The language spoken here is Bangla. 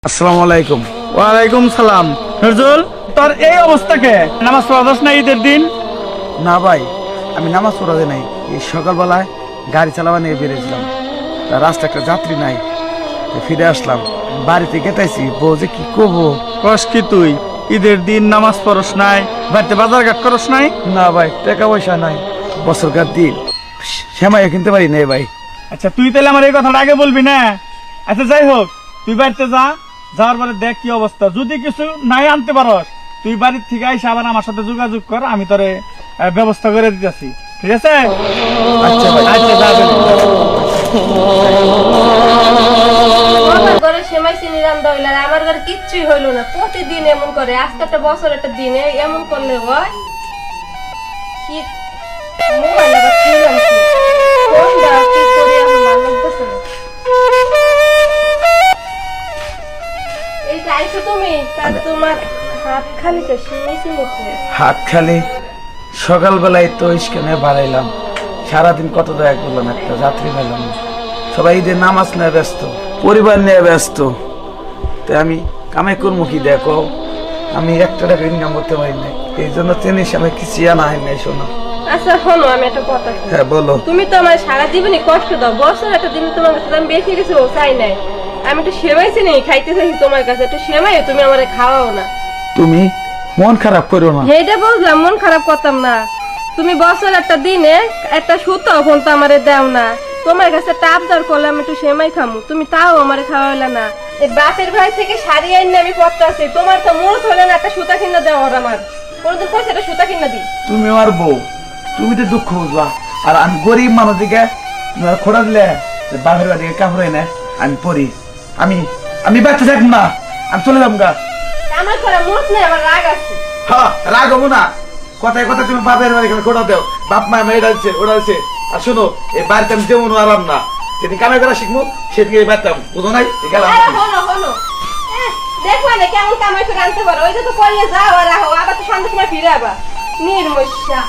আসসালামু আলাইকুম। ওয়ালাইকুম সালাম। নজরুল, তোর এই অবস্থাকে নামাজ পড়াস না ঈদের দিন? না ভাই, আমি নামাজ পড়াতে নাই। এই সকালবেলায় গাড়ি চালাবা নিয়ে বেরিয়েছিলাম, তা রাস্তা একটা যাত্রী নাই, ফিরে আসলাম। বাড়িতে গেতাইছি, বউ যে কি করবো। কস কি তুই ঈদের দিন নামাজ পড়স নাই, বাড়িতে বাজার ঘাট করস নাই? না ভাই, টাকা পয়সা নাই, বছরকার দিন সেমাইও কিনতে পারি নাই ভাই। আচ্ছা, তুই তাহলে আমার এই কথাটা আগে বলবি না? আচ্ছা যাই হোক, তুই বাড়িতে যা, যাওয়ার পরে দেখ কি অবস্থা। যদি কিছু নাই আনতে পারস, তুই বাড়ির থেকে আইসা আবার আমার সাথে যোগাযোগ কর, আমি তোরে ব্যবস্থা করে দিতেছি, ঠিক আছে? আচ্ছা ভাই। আচ্ছা যা বলি। আমার ঘরে সেমাই চিনি রান্দা হইল, আর আমার ঘরে কিচ্ছুই হইল না। প্রতিদিন এমন করে, আজকে একটা বছর একটা দিনে এমন করলে হয় কি? মোবাইল আবার কিনলাম কি? কোনটা কি করি এখন ভালো লাগতেছে না। এইটা আইছো তুমি, তা তোমার হাত খালি তো সেমাই চিনি খেয়ে। হাত খালি সকালবেলায় তো স্ক্যানে বাড়াইলাম, সারাদিন কত দয়া করলাম, একটা যাত্রী পেলাম না। সবাই ঈদের নামাজ নিয়ে ব্যস্ত, পরিবার নিয়ে ব্যস্ত, তাই আমি কামাই করবো কি দেখো, আমি একটা টাকা ইনকাম করতে পারি না। এই জন্য জিনিস আমি কিছু আনা হয় নাই। শোনো, আচ্ছা শোনো, আমি একটা কথা বলি। হ্যাঁ বলো। তুমি তো আমার সারা জীবনই কষ্ট দাও, বছর একটা দিন তোমার কাছে আমি বেশি কিছু চাই নাই। আমি একটু সেমাই চিনি খাইতে চাইছি তোমার কাছে, একটু সেমাই তুমি আমারে খাওয়াও না। তুমি মন খারাপ করো না। এইটা বুঝলাম, মন খারাপ করতাম না। তুমি বছর একটা দিনে একটা সুতো ফোন তো আমারে দাও না। তোমার কাছে একটা আবদার করলাম একটু সেমাই খামু, তুমি তাও আমারে খাওয়াইলা না। এই বাপের ভাই থেকে শাড়ি আইন আমি পড়তে আছি, তোমার তো মুরত হলে না একটা সুতা কিনা দেওয়া আমার। কোনদিন কইছে একটা সুতা কিনা দি? তুমি আমার বউ, তুমি তো দুঃখ বুঝবা, আর আমি গরিব মানুষ দিকে খোড়া দিলে বাপের বাড়ি কাপড় এনে আমি পরি। আমি আমি বাচ্চা থাকবো না, আমি চলে যাবো গা। আমার করে মুরত নেই, আমার রাগ আছে। হ্যাঁ, রাগ হবো না। কথায় কথা তুমি বাপের বাড়ি খোড়া দেও, বাপ মা মেয়ে ডালছে ওরা আছে। আর শোনো, এই বাড়িতে আমি যেমন আরাম না, সেদিন কামাই করা শিখবো, সেদিকে বাড়তাম, বুঝো নাই? গেলাম। হলো হলো, দেখবা না কেমন কামাই করে আনতে পারো। ওই যে তো কইলে যাও আর আবার তো সন্ধ্যার সময় ফিরে আবার নির্মস্যা।